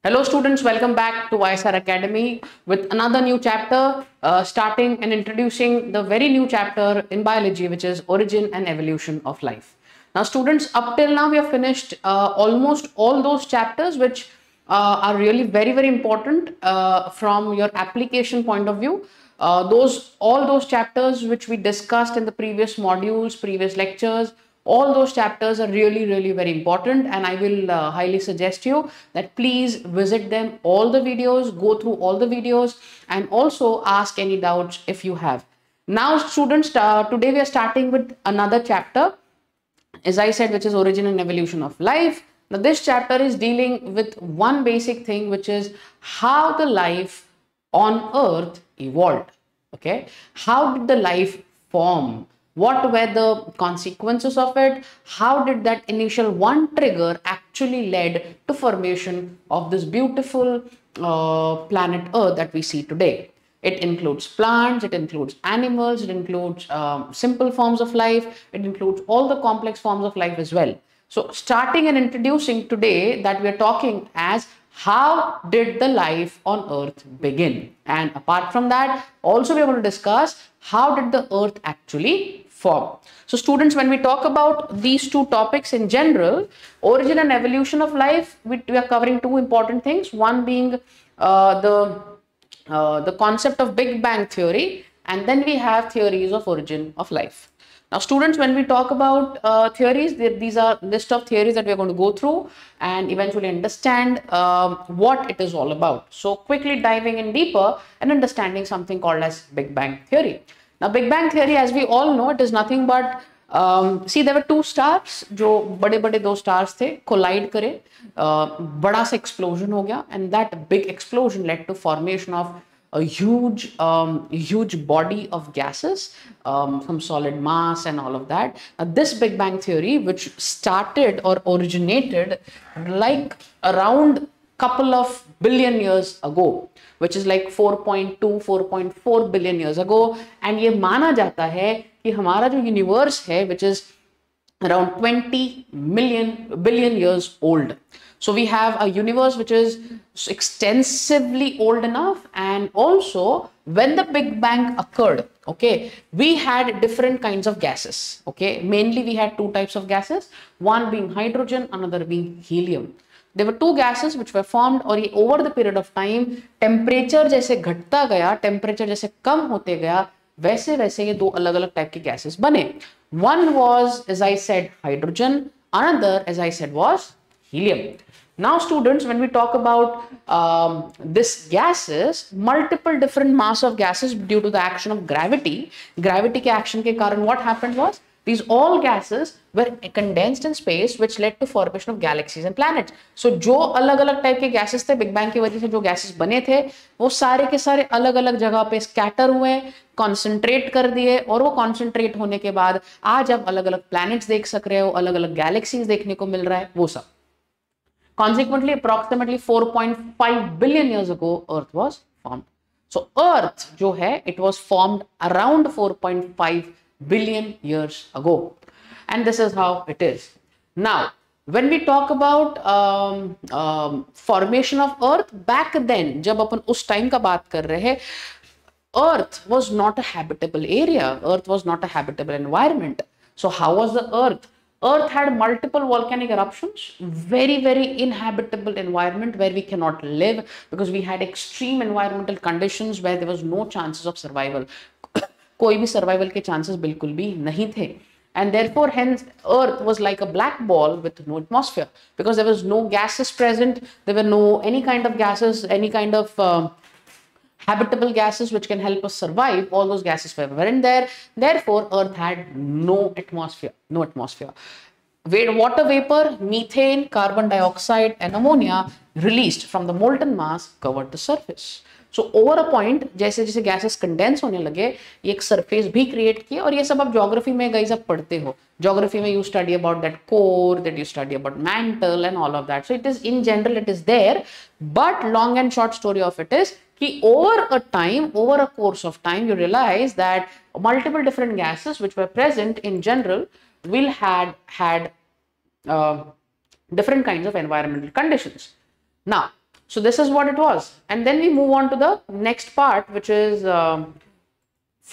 Hello students, welcome back to ISR Academy with another new chapter, starting and introducing the very new chapter in biology, which is origin and evolution of life. Now students, up till now we have finished almost all those chapters which are really very important from your application point of view. All those chapters which we discussed in the previous modules, previous lectures, all those chapters are really very important, and I will highly suggest you that please visit them, all the videos, go through all the videos, and also ask any doubts if you have. Now students, today we are starting with another chapter, as I said, which is origin and evolution of life. Now this chapter is dealing with one basic thing, which is how the life on earth evolved. Okay, how did the life form? What were the consequences of it? How did that initial one trigger actually led to formation of this beautiful planet Earth that we see today? It includes plants, it includes animals, it includes simple forms of life, it includes all the complex forms of life as well. So starting and introducing today, that we are talking as how did the life on earth begin, and apart from that also we are going to discuss how did the earth actually form. So students, when we talk about these two topics in general, origin and evolution of life, we are covering two important things, one being the concept of Big Bang theory, and then we have theories of origin of life. Now students, when we talk about theories, these are list of theories that we are going to go through and eventually understand what it is all about. So quickly diving in deeper and understanding something called as Big Bang theory. Now Big Bang theory, as we all know, it is nothing but see, there were two stars, जो बड़े-बड़े दो stars थे, collide करे, बड़ा सा explosion हो गया, and that big explosion led to formation of a huge body of gases, some solid mass and all of that. Now, this Big Bang theory, which started or originated like around couple of billion years ago, which is like 4.4 billion years ago, and ये माना जाता है कि हमारा जो universe है, which is around 20 billion years old. So we have a universe which is extensively old enough, and also when the Big Bang occurred, okay, we had different kinds of gases. Okay, mainly we had two types of gases, one being hydrogen, another being helium. There were two gases which were formed, और ये over the period of time temperature जैसे घटता गया, temperature जैसे कम होते गया, वैसे वैसे ये दो अलग अलग टाइप के gases बने. One was, as I said, hydrogen, another, as I said, was helium. Now students, when we talk about this gases, multiple different mass of gases due to the action of gravity के action के कारण what happened was, these all gases were condensed in space, which led to formation of galaxies and planets. So जो अलग अलग type के gases थे, Big Bang की वजह से जो gases बने थे, वो सारे के सारे अलग अलग जगह पे scatter हुए, concentrate कर दिए, और वो concentrate होने के बाद आज आप अलग अलग planets देख सक रहे हो, अलग अलग galaxies देखने को मिल रहा है, वो सब. Consequently, approximately 4.5 billion years ago, Earth was formed. So Earth जो है, it was formed around 4.5 billion years ago, and this is how it is. Now when we talk about formation of Earth, back then जब अपन उस time का बात कर रहे हैं, Earth was not a habitable area, Earth was not a habitable environment. So how was the Earth? Earth had multiple volcanic eruptions, very inhabitable environment where we cannot live, because we had extreme environmental conditions where there was no chances of survival. कोई भी survival के chances बिल्कुल भी नहीं थे, and therefore hence Earth was like a black ball with no atmosphere, because there was no gases present, there were no any kind of gases, any kind of habitable gases which can help us survive. All those gases weren't there, therefore Earth had no atmosphere. Water vapor, methane, carbon dioxide and ammonia released from the molten mass covered the surface. So over a point, जैसे जैसे gases condense होने लगे, ये एक surface भी create किया, और ये सब आप geography में guys आप पढ़ते हो. Geography में you study about that core, that you study about mantle and all of that. So it is in general it is there, but long and short story of it is कि over a course of time, you realize that multiple different gases which were present in general will had different kinds of environmental conditions. Now So this is what it was. And then we move on to the next part, which is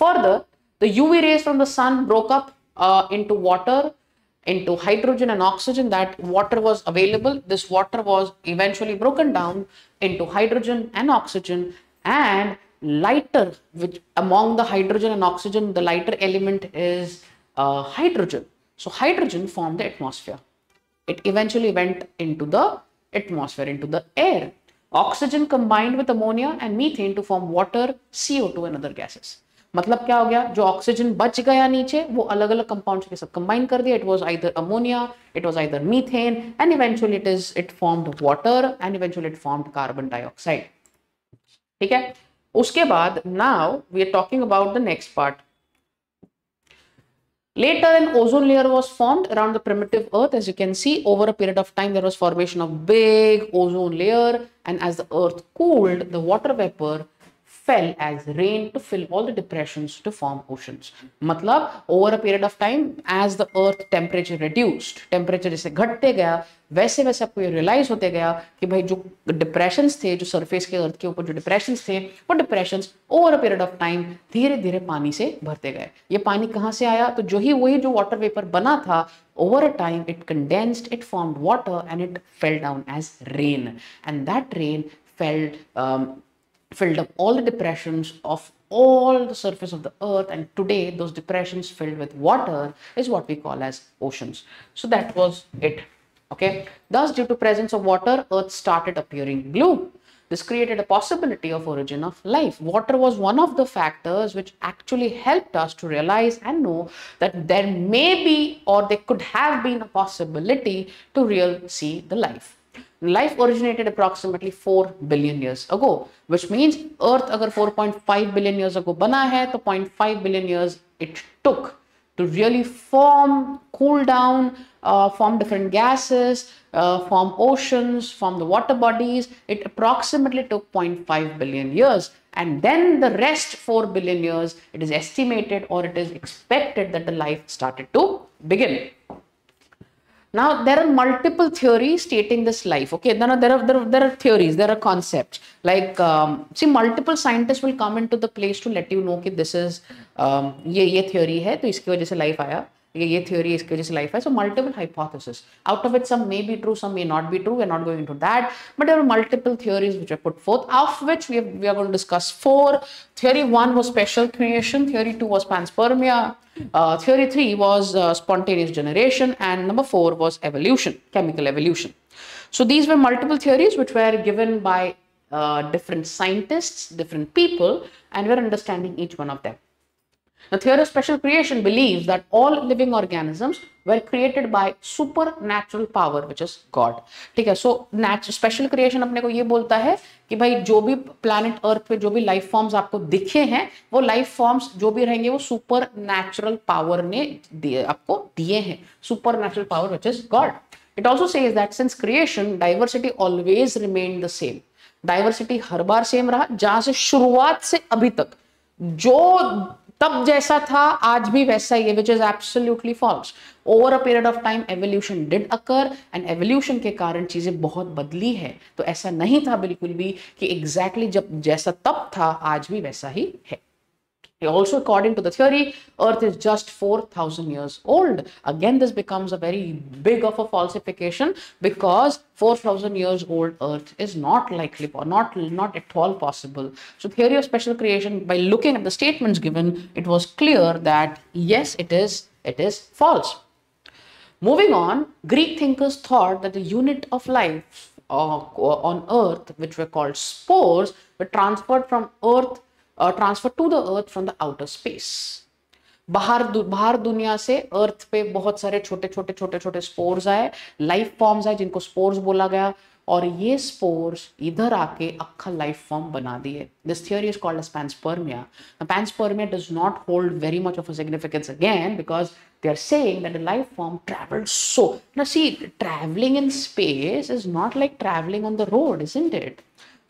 further, the UV rays from the sun broke up into water, into hydrogen and oxygen. That water was available. This water was eventually broken down into hydrogen and oxygen, and lighter, which among the hydrogen and oxygen, the lighter element is hydrogen. So hydrogen formed the atmosphere. It eventually went into the atmosphere, into the air. Oxygen combined with ammonia and methane to form water, CO2 and other gases. मतलब क्या हो गया, जो oxygen बच गया नीचे वो अलग अलग कंपाउंड्स के सब कंबाइन कर दिया. It was either ammonia, it was either methane, and eventually it formed water, and eventually it formed carbon dioxide. ठीक है. उसके बाद now we are talking about the next part. Later, an ozone layer was formed around the primitive Earth. As you can see, over a period of time, there was formation of big ozone layer, and as the Earth cooled, the water vapor fell as rain to fill all the depressions to form oceans. मतलब over a period of time, as the earth temperature reduced, temperature जैसे घटते गया, वैसे वैसे आपको ये realize होते गया कि भाई जो depressions थे, जो surface के earth के ऊपर जो depressions थे, वो depressions over a period of time धीरे धीरे पानी से भरते गए. ये पानी कहाँ से आया? तो जो ही वही जो water vapor बना था, over a time it condensed, it formed water, and it fell down as rain, and that rain filled up all the depressions of all the surface of the earth, and today those depressions filled with water is what we call as oceans. So that was it. Okay. Thus, due to presence of water, earth started appearing blue. This created a possibility of origin of life. Water was one of the factors which actually helped us to realize and know that there may be, or there could have been, a possibility to really see the life. Life originated approximately 4 billion years ago, which means Earth अगर 4.5 billion years ago बना है, तो 0.5 billion years it took to really form, cool down, form different gases, form oceans, form the water bodies. It approximately took 0.5 billion years. And then the rest 4 billion years, it is estimated or it is expected that the life started to begin. Now, there are multiple theories stating this life. Okay, there are theories, there are concepts. Like, see, multiple scientists will come into the place to let you know that this is, ये theory है, तो इसकी वजह से life आया. ये theory इसकी वजह से life है. So, multiple hypotheses. Out of it, some may be true, some may not be true. We're not going into that. But there are multiple theories which are put forth, of which we are going to discuss 4. Theory 1 was special creation. Theory 2 was panspermia. Theory 3 was spontaneous generation, and number 4 was evolution, chemical evolution. So these were multiple theories which were given by different scientists, different people, and we're understanding each one of them. The theory of special creation believes that all living organisms were created by supernatural power, which is God. ठीक है. So special creation अपने को ये बोलता है कि भाई जो भी planet Earth पे जो भी life forms आपको दिखे हैं, वो life forms जो भी रहेंगे वो supernatural power ने आपको दिए हैं. Supernatural power, which is God. It also says that since creation, diversity always remained the same. Diversity her bar same रहा, जहाँ से शुरुआत से अभी तक जो तब जैसा था आज भी वैसा ही है, which is absolutely false. Over a period of time, evolution did occur, and evolution के कारण चीजें बहुत बदली है. तो ऐसा नहीं था बिल्कुल भी कि exactly जब जैसा तब था आज भी वैसा ही है. Also, according to the theory, Earth is just 4,000 years old. Again, this becomes a very big of a falsification because 4,000 years old Earth is not likely, not at all possible. So, theory of special creation, by looking at the statements given, it was clear that yes, it is false. Moving on, Greek thinkers thought that the unit of life on Earth, which were called spores, were transferred to the earth from the outer space. बाहर दुनिया से अर्थ पे बहुत सारे छोटे spores आए, life forms आए जिनको स्पोर्स बोला गया, और ये स्पोर्स इधर आके अक्खा लाइफ फॉर्म बना दिए. This theory is called as panspermia. Panspermia does not hold very much of a significance again because they are saying that the life form traveled so. Now see, traveling in space is not like traveling on the road, isn't it?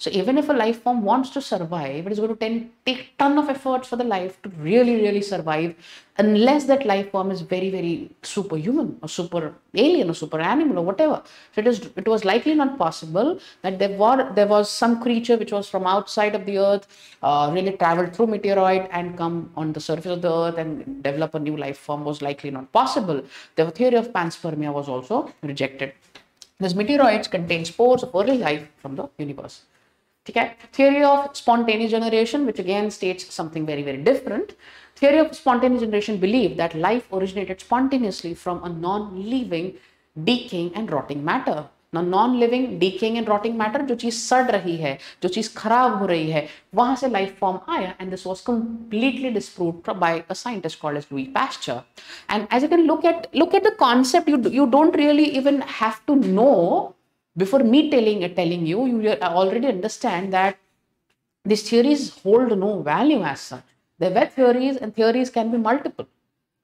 So even if a life form wants to survive, it is going to take ton of efforts for the life to really survive, unless that life form is very superhuman or super alien or super animal or whatever. So it was likely not possible that there was some creature which was from outside of the earth, really traveled through meteoroid and come on the surface of the earth and develop a new life form. Was likely not possible. The theory of panspermia was also rejected. These meteoroids contain spores of early life from the universe. Okay. Theory of spontaneous generation, which again states something very different. Theory of spontaneous generation believed that life originated spontaneously from a non-living, decaying and rotting matter. Now non-living, decaying and rotting matter, जो चीज सड़ रही है, जो चीज खराब हो रही है, वहां से life form आया, and this was completely disproved by a scientist called as Louis Pasteur. And as you can look at the concept, you don't really even have to know. Before me telling you, you already understand that these theories hold no value as such. They were theories, and theories can be multiple.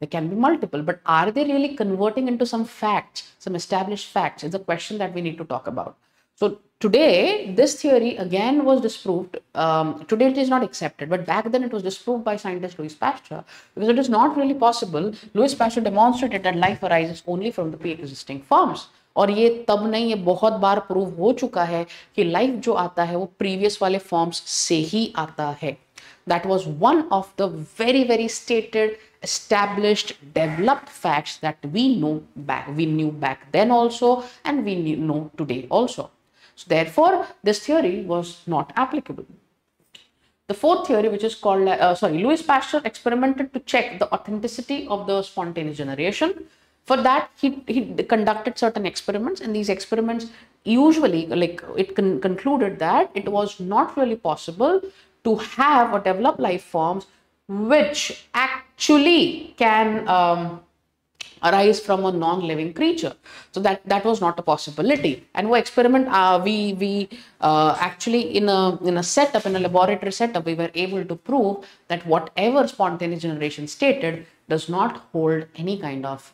They can be multiple, but are they really converting into some facts, some established facts? Is a question that we need to talk about. So today, this theory again was disproved. Today it is not accepted, but back then it was disproved by scientist Louis Pasteur, because it is not really possible. Louis Pasteur demonstrated that life arises only from the pre-existing forms. और ये तब नहीं, ये बहुत बार prove हो चुका है कि लाइफ जो आता है वो प्रीवियस वाले फॉर्म्स से ही आता है. That was one of the very stated, established, developed facts that we knew back then also, and we know today also. So therefore this theory was not applicable. The fourth theory, which is called Louis Pasteur experimented to check the authenticity of the spontaneous generation. For that, he conducted certain experiments, and these experiments usually, concluded that it was not really possible to have or develop life forms which actually can arise from a non-living creature. So that was not a possibility. And we experiment, we actually in a setup, in a laboratory setup, we were able to prove that whatever spontaneous generation stated does not hold any kind of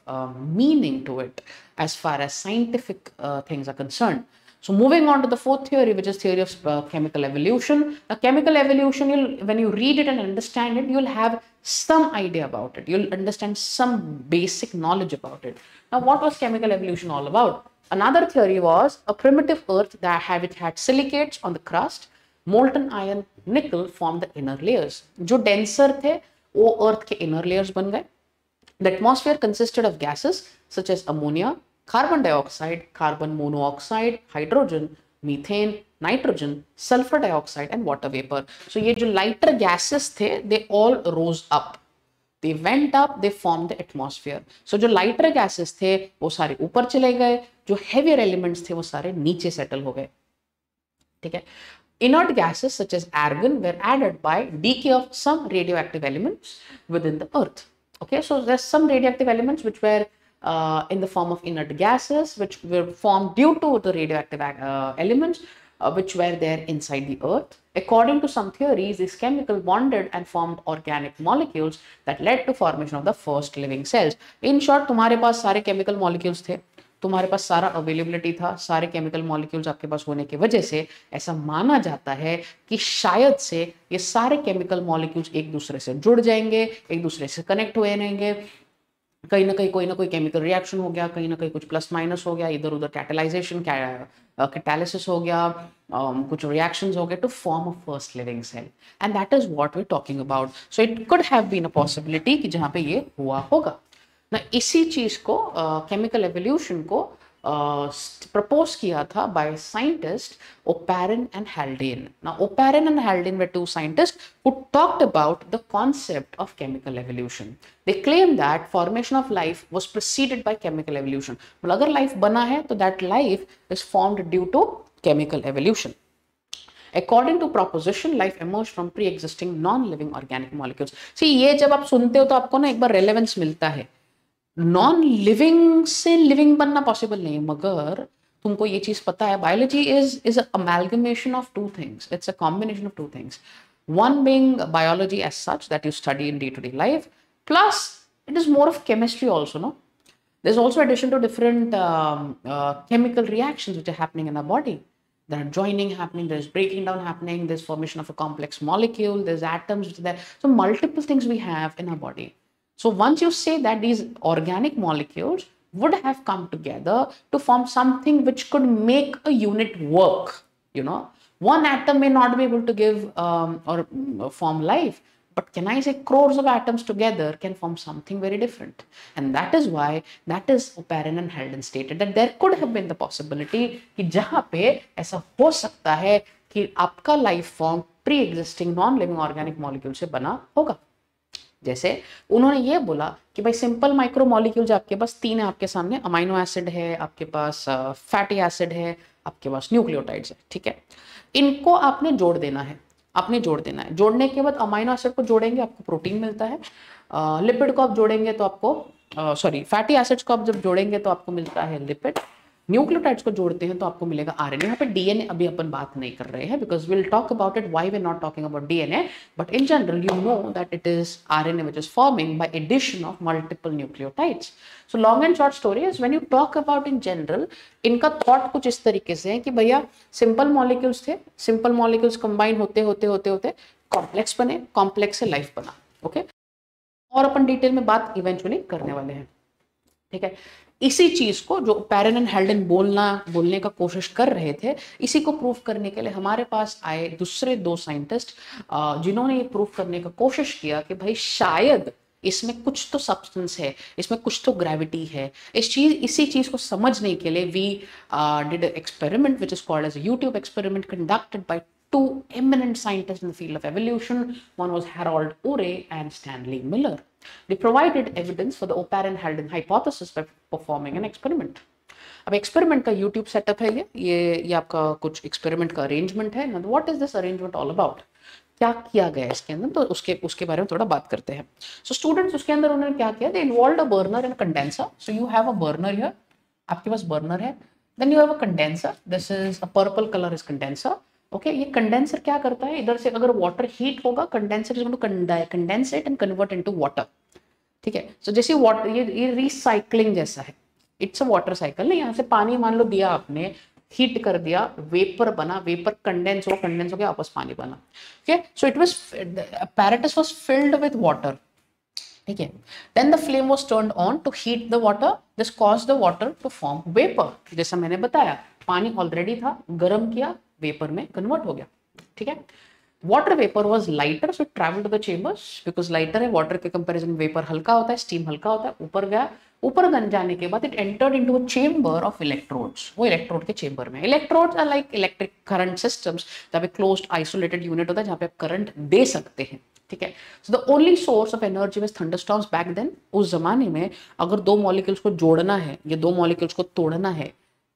meaning to it as far as scientific things are concerned. So moving on to the fourth theory, which is theory of chemical evolution. Now, chemical evolution, when you read it and understand it, you'll have some idea about it. You'll understand some basic knowledge about it. Now, what was chemical evolution all about? Another theory was a primitive earth that had silicates on the crust, molten iron, nickel formed the inner layers. जो denser थे, वो earth के inner layers बन गए. The atmosphere consisted of gases such as ammonia, carbon dioxide, carbon monoxide, hydrogen, methane, nitrogen, sulfur dioxide and water vapor. So ये जो lighter gases थे, they all rose up. They went up, they formed the atmosphere. So जो lighter gases थे, वो सारे ऊपर चले गए, जो heavier elements थे, वो सारे नीचे settle हो गए. ठीक है? Inert gases such as argon were added by decay of some radioactive elements within the earth. Okay, so there's some radioactive elements which were in the form of inert gases, which were formed due to the radioactive elements which were there inside the earth. According to some theories, these chemicals bonded and formed organic molecules that led to formation of the first living cells. In short, तुम्हारे पास सारे chemical molecules थे, तुम्हारे पास सारा availability था, सारे chemical molecules आपके पास होने की वजह से ऐसा माना जाता है कि शायद से ये सारे केमिकल मॉलिक्यूल्स एक दूसरे से जुड़ जाएंगे, एक दूसरे से कनेक्ट हुए रहेंगे, कहीं ना कहीं कोई ना कोई केमिकल रिएक्शन हो गया, कहीं ना कहीं कुछ प्लस माइनस हो गया, इधर उधर कैटालाइजेशन कैटालिसिस हो गया, कुछ रिएक्शंस हो गए to form a first living cell. And that is what we are talking about. So it could have been a possibility कि जहां पे ये हुआ होगा ना. इसी चीज को केमिकल एवोल्यूशन को प्रपोज किया था by scientist Oparin and Haldane. Now Oparin and Haldane were two scientists who talked about the concept of chemical evolution. They claimed that formation of life was preceded by chemical evolution. मतलब अगर life बना है तो that life is formed due to chemical evolution. According to proposition, life emerged from pre-existing non-living organic molecules. See, ये जब आप सुनते हो तो आपको ना एक बार relevance मिलता है. नॉन लिविंग से लिविंग बनना पॉसिबल नहीं, मगर तुमको ये चीज पता है, biology is amalgamation of two things. It's a combination of two things. One being biology as such that you study in day to day life, plus it is more of chemistry also. No, there's also addition to different chemical reactions which are happening in our body. There are joining happening, there's breaking down happening, there's formation of a complex molecule, there's atoms which are there. So multiple things we have in our body. So once you say that these organic molecules would have come together to form something which could make a unit work, you know, one atom may not be able to give or form life, but can I say crores of atoms together can form something very different. And that is why that is Oparin and Haldane stated that there could have been the possibility कि जहाँ पे ऐसा हो सकता है कि आपका life form pre existing non living organic molecule से बना होगा। जैसे उन्होंने ये बोला कि भाई सिंपल माइक्रो मॉलिक्यूल्स आपके पास तीन है, आपके सामने अमाइनो एसिड है, आपके पास फैटी एसिड है, आपके पास न्यूक्लियोटाइड्स है, ठीक है। इनको आपने जोड़ देना है, आपने जोड़ देना है। जोड़ने के बाद अमाइनो एसिड को जोड़ेंगे आपको प्रोटीन मिलता है, लिपिड को आप जोड़ेंगे तो आपको फैटी एसिड्स को आप जब जोड़ेंगे तो आपको मिलता है लिपिड, न्यूक्लियोटाइड्स को जोड़ते हैं तो आपको मिलेगा आरएनए। यहाँ पे डीएनए अभी अपन बात नहीं कर रहे हैं because will talk about it why we are not talking about DNA, but in general you know that it is RNA which is forming by addition of multiple nucleotides. So long and short story is when you talk about in general, इनका thought कुछ इस तरीके से है कि भैया simple molecules थे, simple molecules combine होते होते होते होते कॉम्प्लेक्स बने, कॉम्प्लेक्स से लाइफ बना, ओके। और अपन डिटेल में बात इवेंचुअली करने वाले हैं, ठीक है। इसी चीज को जो ओपैरिन एंड हेल्डन बोलने का कोशिश कर रहे थे, इसी को प्रूव करने के लिए हमारे पास आए दूसरे दो साइंटिस्ट जिन्होंने ये प्रूव करने का कोशिश किया कि भाई शायद इसमें कुछ तो सब्सटेंस है, इसमें कुछ तो ग्रेविटी है। इसी चीज को समझने के लिए we did experiment which is called as a YouTube experiment conducted by two eminent scientists in the field of evolution. One was Harold Urey and Stanley Miller. They provided evidence for the Oparin-Haldane hypothesis by performing an experiment. अब experiment का YouTube setup है, ये आपका कुछ experiment का arrangement है। What is this arrangement all about, क्या किया गया इसके अंदर, तो उसके बारे में थोड़ा बात करते हैं। सो स्टूडेंट्स उसके अंदर उन्होंने क्या किया, they involved a burner and condenser. So you have a burner here, आपके पास बर्नर है, then you have a condenser, this is a purple colour is condenser, okay. ये कंडेंसर क्या करता है, इधर से अगर वाटर हीट होगा, condenser is going to condense it and convert into water, ठीक है। सो जैसे वाटर, ये रिसाइकलिंग जैसा है, इट्स अ वाटर साइकिल। नहीं, यहाँ से पानी मान लो दिया आपने, हीट कर दिया, वेपर बना, वेपर कंडेंस हो गया, वापस पानी बना, okay. So it was apparatus was filled with water, ठीक है। Then the flame was turned on to heat the water, this caused the water to form vapour. जैसा मैंने बताया, पानी ऑलरेडी था, गर्म किया, वेपर में कन्वर्ट हो गया, ठीक है। Water vapour was lighter, so travel to the chambers, because lighter है, वाटर के कंपैरिजन वेपर हल्का होता है, स्टीम हल्का होता है, ऊपर गया, ऊपर जाने के बाद it entered into a chamber of electrodes. वो इलेक्ट्रोड के चेंबर में, electrodes are like electric current systems, जहाँ पे क्लोज्ड आइसोलेटेड यूनिट होता है जहाँ पे आप करंट दे सकते हैं, ठीक है। So the only source of energy was thunderstorms back then. उस जमाने में अगर दो मॉलिक्यूल्स को जोड़ना है या दो मॉलिक्यूल्स को तोड़ना है,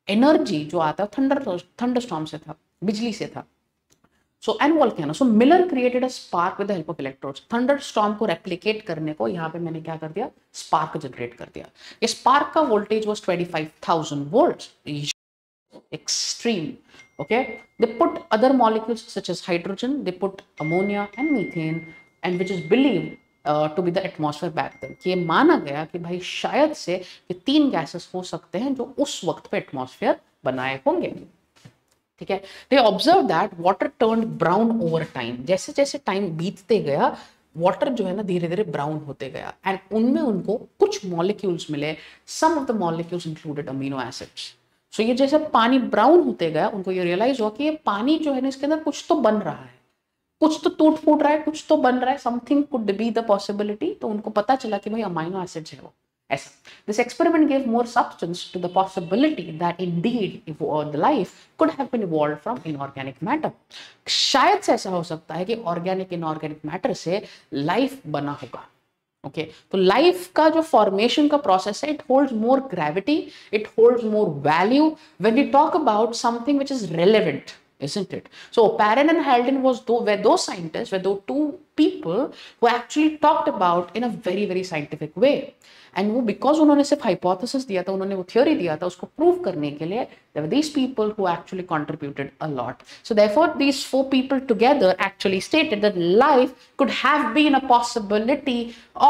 एनर्जी जो आता है थंडरस्टॉर्म से था, बिजली से था। So and volcano, so Miller created a spark with the help of electrodes. Thunderstorm को रेप्लिकेट करने को यहाँ पे मैंने क्या कर दिया, स्पार्क जनरेट कर दिया। ये स्पार्क का voltage was 25,000 volts, extreme, okay। They put other molecules such as hydrogen, they put ammonia and methane, and which is believed to be the atmosphere back then। कि ये माना गया कि भाई शायद से ये तीन गैसेस हो सकते हैं जो उस वक्त पे एटमॉस्फेयर बनाए होंगे, ठीक है। They observed that water turned brown over time। जैसे जैसे टाइम बीतते गया, वाटर जो है ना धीरे धीरे ब्राउन होते गया, एंड उनमें उनको कुछ मॉलिक्यूल्स मिले, some of the molecules included amino acids. So ये जैसे पानी ब्राउन होते गया, उनको ये रियलाइज हुआ कि ये पानी जो है ना इसके अंदर कुछ तो बन रहा है, कुछ तो टूट फूट रहा है, कुछ तो बन रहा है, something could be the possibility. तो उनको पता चला कि भाई अमाइनो एसिड्स है वो, ऐसा। This experiment give more substance to the possibility that indeed the life could have been evolved from inorganic matter. शायद से ऐसा हो सकता है कि ऑर्गेनिक इनऑर्गेनिक मैटर से लाइफ बना होगा, ओके। तो लाइफ का जो फॉर्मेशन का प्रोसेस है, it holds more gravity, it holds more value when we talk about something which is relevant, isn't it? So Oparin and Haldane were those scientists, were those two people who actually talked about in a very very scientific way। and वो because उन्होंने सिर्फ hypothesis दिया था, उन्होंने वो theory दिया था, उसको prove करने के लिए there were these people who actually contributed a lot। so therefore these four people together actually stated that life could have been a possibility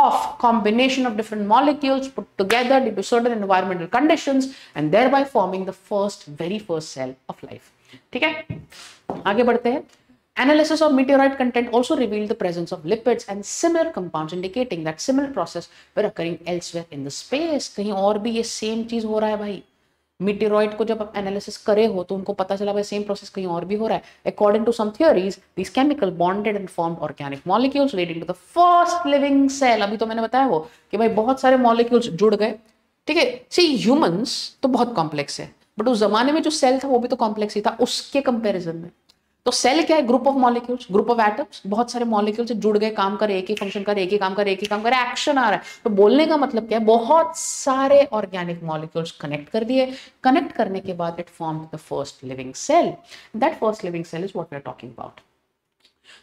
of combination of different molecules put together due to certain environmental conditions and thereby forming the very first cell of life। ठीक है, आगे बढ़ते हैं। Analysis of meteorite content also revealed the presence of lipids and similar compounds, indicating that similar process were occurring elsewhere in the space. कहीं और भी ये same चीज हो रहा है भाई। मीटेरॉइड को जब आप एनालिसिस करे हो तो उनको पता चला भाई सेम प्रोसेस कहीं और भी हो रहा है। According to some theories this chemical bonded and formed organic molecules leading to the first living cell. अभी तो मैंने बताया वो कि भाई बहुत सारे मॉलिक्यूल्स जुड़ गए। ठीक है, सी ह्यूमंस तो बहुत कॉम्प्लेक्स है, बट उस जमाने में जो सेल था वो भी तो कॉम्प्लेक्स ही था उसके कंपेरिजन में। तो सेल क्या है? Group of molecules, group of atoms, बहुत सारे मॉलिक्यूल्स जुड़ गए, काम करे, एक ही फंक्शन करे, एक ही काम करे, एक ही काम करे, एक्शन आ रहा है। तो बोलने का मतलब क्या है? बहुत सारे ऑर्गेनिक मॉलिक्यूल्स कनेक्ट कर दिए, कनेक्ट करने के बाद it formed the first living cell. That first living cell is what we are talking about.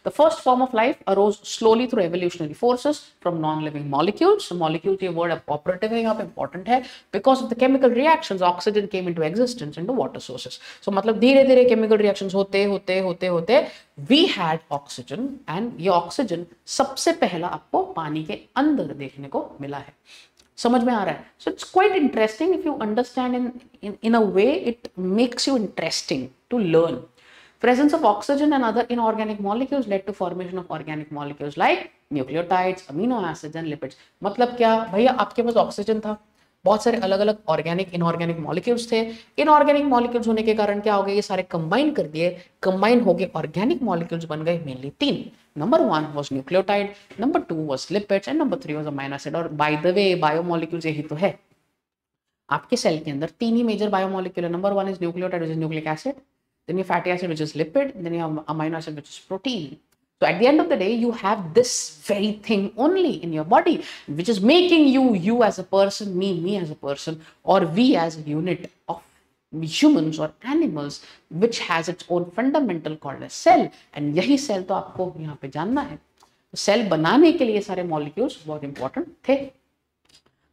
The first form of life arose slowly through evolutionary forces from non-living molecules. So molecules ये word operative है यहाँ पे important है because of the chemical reactions oxygen came into existence into water sources. So मतलब धीरे धीरे chemical reactions होते we had oxygen and ये oxygen सबसे पहला आपको पानी के अंदर देखने को मिला है। समझ में आ रहा है? So it's quite interesting if you understand in a way it makes you interesting to learn. Presence of oxygen and other inorganic molecules led to formation of organic molecules like nucleotides, amino acids and lipids. मतलब क्या भैया, आपके पास oxygen था, बहुत सारे अलग अलग organic inorganic molecules थे। इनऑर्गेनिक मॉलिक्यूल्स होने के कारण क्या हो गया? ये सारे कंबाइन कर दिए, कंबाइन हो गए ऑर्गेनिक मॉलिक्यूल्स बन गए मेनली तीन। Number 1 was nucleotide, number 2 was lipids and number 3 was amino acid. और बाय द वे बायोमॉलिक्यूल्स यही तो है, आपके सेल के अंदर तीन ही मेजर बायोमॉलिक्यूल है। Number 1 is nucleotide which is nucleic acid, then you have fatty acid which is lipid, then you have amino acid which is protein. So at the end of the day you have this very thing only in your body which is making you as a person, me as a person, or we as a unit of humans or animals which has its own fundamental called as cell. And yahi cell तो आपको यहाँ पे जानना है। Cell बनाने के लिए सारे मॉलिक्यूल्स बहुत इंपॉर्टेंट थे।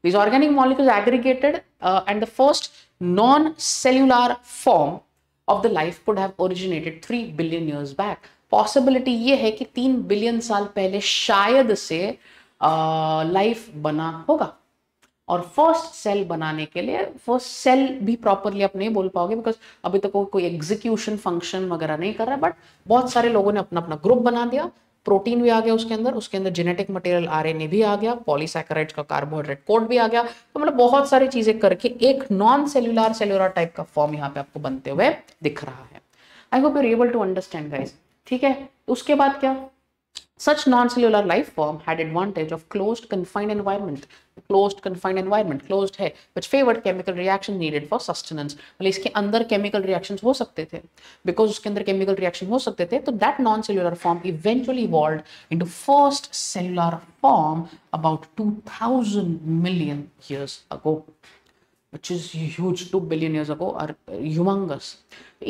These organic molecules aggregated and the first non-cellular form of the life could have originated 3 billion years back. Possibility ये है कि 3 बिलियन साल पहले शायद से लाइफ बना होगा। और फर्स्ट सेल बनाने के लिए, फर्स्ट सेल भी प्रॉपरली आप नहीं बोल पाओगे बिकॉज अभी तक कोई एग्जीक्यूशन फंक्शन वगैरह नहीं कर रहा है, बट बहुत सारे लोगों ने अपना अपना ग्रुप बना दिया। प्रोटीन भी आ गया उसके अंदर जेनेटिक मटेरियल आरएनए भी आ गया, पॉलीसैकेराइड्स का कार्बोहाइड्रेट कोड भी आ गया। तो मतलब बहुत सारी चीजें करके एक नॉन सेल्यूलर सेल्यूलर टाइप का फॉर्म यहाँ पे आपको बनते हुए दिख रहा है। I hope you are able to understand guys. ठीक है, उसके बाद क्या? Such non-cellular life form had advantage of closed confined environment. Closed है which favored chemical reaction needed for sustenance. मतलब इसके अंदर chemical reactions हो सकते थे, because उसके अंदर chemical reaction हो सकते थे, तो that non-cellular form eventually evolved into first cellular form about 2000 million years ago, which is huge. 2 billion years ago are humongous.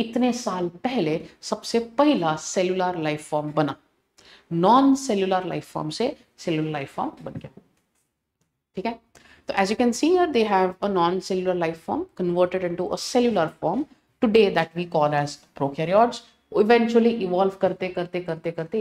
इतने साल पहले सबसे पहला cellular life form बना, नॉन सेल्यूलर लाइफ फॉर्म से सेल्यूलर लाइफ फॉर्म बन गया। ठीक है, तो as you can see here they have a non cellular life form converted into a cellular form today that we call as prokaryotes. Eventually evolve करते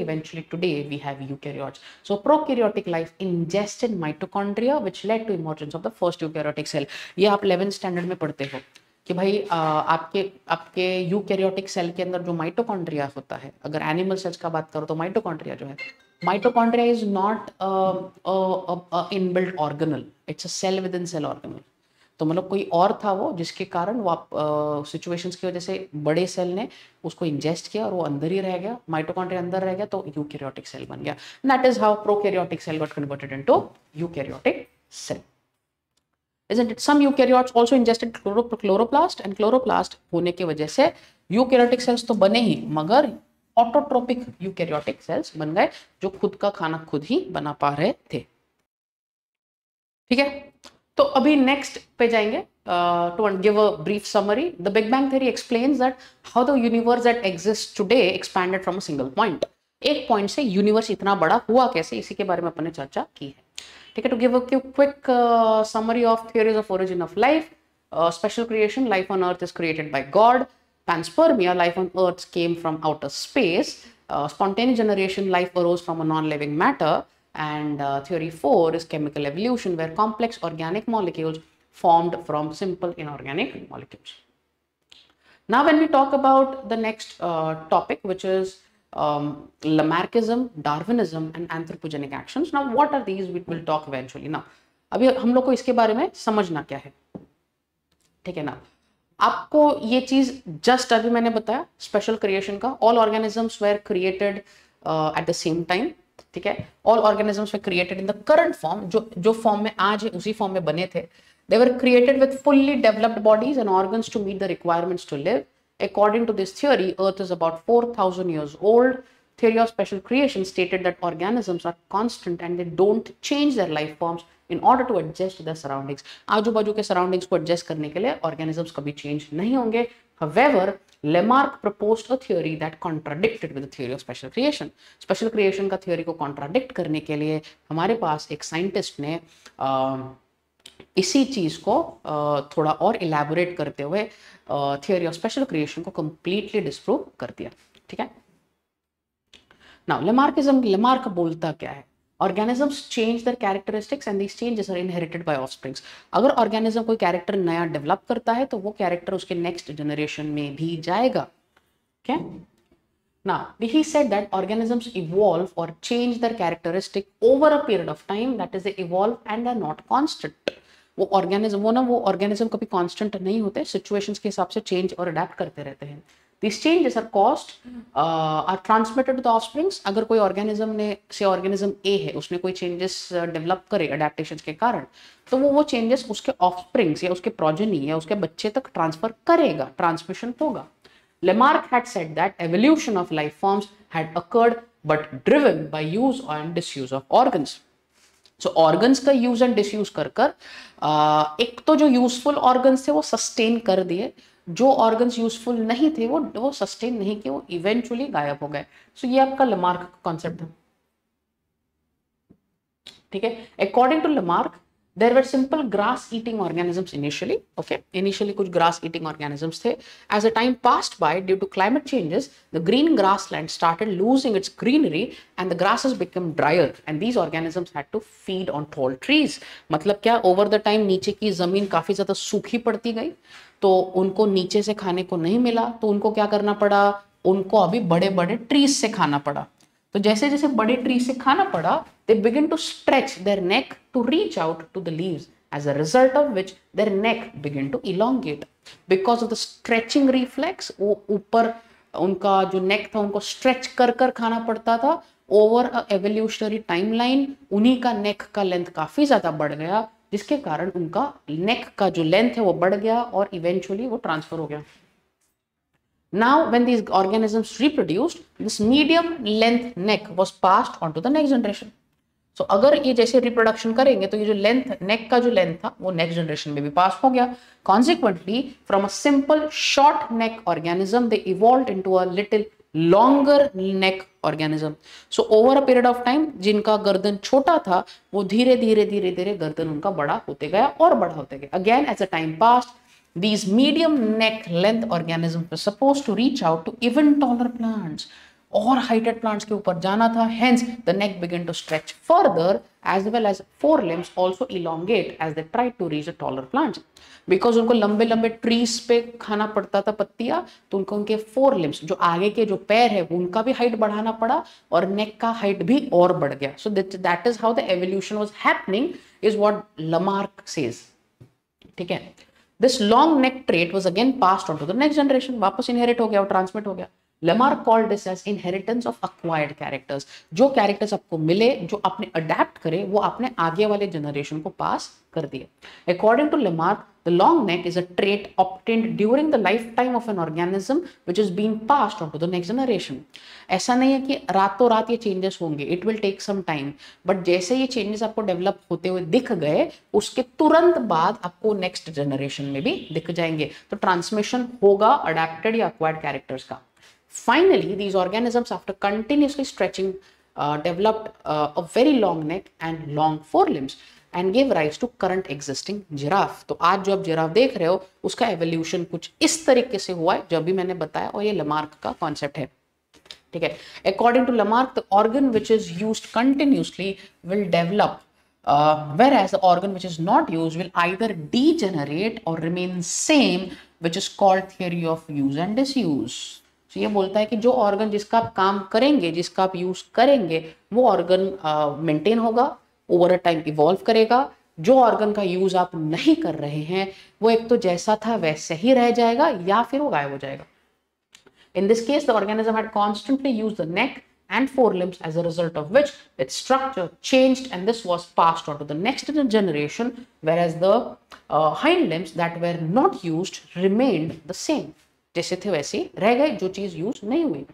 eventually today we have eukaryotes. So prokaryotic life ingested mitochondria which led to emergence of the first eukaryotic cell. ये आप 11th standard में पढ़ते हो कि भाई आपके eukaryotic cell के अंदर जो माइटोकॉन्ड्रिया होता है, अगर एनिमल सेल्स का बात करो तो माइटोकॉन्ड्रिया जो है, mitochondria is not inbuilt organelle, it's a cell within cell organelle. तो मतलब कोई और था वो जिसके कारण वो सिचुएशंस की वजह से बड़े सेल ने उसको इंजेस्ट किया और वो अंदर ही रह गया, माइटोकॉन्ड्रिया अंदर रह गया, तो यूकैरियोटिक सेल बन गया। That is how prokaryotic cell got converted into eukaryotic cell. Isn't it? Some eukaryotes also ingested chloroplast and chloroplast होने की वजह से यूकैरियोटिक सेल्स तो बने ही, मगर ऑटोट्रोपिक यूकैरियोटिक सेल्स बन गए जो खुद का खाना खुद ही बना पा रहे थे। ठीक है, तो अभी नेक्स्ट पे जाएंगे to give a brief summary. The Big Bang theory explains that how the universe that exists today expanded from a single point. एक पॉइंट से यूनिवर्स इतना बड़ा हुआ कैसे, इसी के बारे में अपन ने चर्चा की है। ठीक है, to give a quick summary of theories of origin of life. Special creation, life on earth is created by God. Panspermia, life on earth came from outer space. Spontaneous generation, life arose from a non-living matter. And theory 4 is chemical evolution, where complex organic molecules formed from simple inorganic molecules. Now when we talk about the next topic, which is Lamarckism, Darwinism and anthropogenic actions. Now what are these? We will talk eventually. Now अभी हम लोग को इसके बारे में समझना क्या है, ठीक है ना। आपको ये चीज जस्ट अभी मैंने बताया स्पेशल क्रिएशन का, all organisms were created at the same time, ठीक है। All organisms were created in the current form, जो फॉर्म में आज है उसी फॉर्म में बने थे। They were created with fully developed bodies and organs to meet the requirements to live. According to this theory, Earth is about 4,000 years old. Theory of special creation stated that organisms are constant and they don't change their life forms in order to adjust to their surroundings. आजू बाजू के surroundings को adjust करने के लिए organisms कभी change नहीं होंगे. However, Lamarck proposed a theory that contradicted with the theory of special creation. Special creation का theory को contradict करने के लिए हमारे पास एक scientist ने इसी चीज को थोड़ा और इलैबोरेट करते हुए थियोरी ऑफ स्पेशल क्रिएशन को कंप्लीटली डिस्प्रूव कर दिया, ठीक है। नाउ लेमार्किज्म, लेमार्क बोलता क्या है? Organisms change their characteristics and these changes are inherited by offsprings. अगर ऑर्गेनिज्म कोई कैरेक्टर नया डेवलप करता है तो वो कैरेक्टर उसके नेक्स्ट जनरेशन में भी जाएगा, ठीक है। Now, he said that organisms evolve or change their characteristic over a period of time, that is they evolve and are not constant. वो ऑर्गेनिज्म कभी कांस्टेंट नहीं होते, सिचुएशंस के हिसाब से चेंज और अडेप्ट करते रहते हैं। These changes are caused are transmitted to the offsprings. अगर कोई ऑर्गेनिज्म ने से ऑर्गेनिज्म ए है, उसने कोई चेंजेस डेवलप करे अडेप्टेशंस के कारण, तो वो चेंजेस उसके ऑफस्प्रिंग्स या उसके प्रोजेनी या उसके बच्चे तक ट्रांसफर करेगा, ट्रांसमिशन होगा। Lamarck had said that evolution of life forms had occurred but driven by use and disuse of organs. So organs का use and disuse कर एक तो जो यूजफुल organs थे वो सस्टेन कर दिए, जो organs यूजफुल नहीं थे वो सस्टेन नहीं किए, वो इवेंचुअली गायब हो गए। सो ये आपका Lamarck का कॉन्सेप्ट है, ठीक है। According to Lamarck, there were simple grass eating organisms initially, okay, initially कुछ grass eating organisms थे। As the time passed by, due to climate changes, the green grassland started losing its greenery and the grasses became drier and these organisms had to feed on tall trees. मतलब क्या, over the time नीचे की जमीन काफी ज्यादा सूखी पड़ती गई, तो उनको नीचे से खाने को नहीं मिला, तो उनको क्या करना पड़ा, उनको अभी बड़े बड़े ट्रीज से खाना पड़ा। तो जैसे जैसे बड़े ट्री से खाना पड़ा, they begin to stretch their neck to reach out to the leaves, as a result of which their neck begin to elongate. Because of the stretching reflex, वो ऊपर उनका जो neck था उनको stretch कर कर खाना पड़ता था। Over a evolutionary timeline, उन्हीं का neck का length काफी ज्यादा बढ़ गया, जिसके कारण उनका neck का जो length है वो बढ़ गया और eventually वो transfer हो गया। Now, when these organisms reproduced, this medium length neck was passed on to the next generation. So, अगर ये जैसे reproduction करेंगे तो ये जो length neck का जो length था वो next generation में भी pass हो गया. Consequently, from a simple short neck organism, they evolved into a little longer neck organism. So, over a period of time, जिनका गर्दन छोटा था वो धीरे धीरे गर्दन उनका बड़ा होते गया और बड़ा होते गया. Again, as the time passed, these medium neck length organisms were supposed to reach out to even taller plants और heighted plants के ऊपर जाना था. Hence, the neck began to stretch further, as well as forelimbs also elongate as they tried to reach the taller plants. Because उनको लंबे लंबे trees पे खाना पड़ता था पत्तियां, तो उनको उनके forelimbs जो आगे के जो पैर है उनका भी height बढ़ाना पड़ा और neck का height भी और बढ़ गया. So that is how the evolution was happening, is what Lamarck says. ठीक है. This long neck trait was again passed on to the next generation. वापस inherit हो गया और transmit हो गया. Lamarck called this as inheritance of acquired characters. जो characters आपको मिले, जो आपने adapt करे, वो आपने आगे वाले generation को pass कर दिए. According to Lamarck, the long neck is a trait obtained during the lifetime of an organism which is being passed on to the next generation. ऐसा नहीं है कि रातों रात ये changes होंगे. It will take some time. But जैसे ये changes आपको develop होते हुए दिख गए, उसके तुरंत बाद आपको next generation में भी दिख जाएंगे. तो transmission होगा adapted या acquired characters का. Finally, these organisms, after continuously stretching, developed a very long neck and long forelimbs and gave rise to current existing giraffe. तो आज जो आप जिराफ देख रहे हो उसका evolution कुछ इस तरीके से हुआ है जो अभी मैंने बताया, और ये Lamarck का concept है. ठीक है. According to Lamarck, the organ which is used continuously will develop whereas the organ which is not used will either degenerate or remain same, which is called theory of use and disuse. So ये बोलता है कि जो organ जिसका आप काम करेंगे, जिसका आप यूज करेंगे, वो ऑर्गन मेंटेन होगा, ओवर अ टाइम इवॉल्व करेगा. जो ऑर्गन का यूज आप नहीं कर रहे हैं वो एक तो जैसा था वैसे ही रह जाएगा या फिर वो गायब हो जाएगा. In this case, the organism had constantly used the neck and forelimbs, as a result of which its structure changed, and this was passed on to the next generation, whereas the hind limbs that were not used remained the same. जैसे थे वैसे रह गए, जो चीज use नहीं हुई.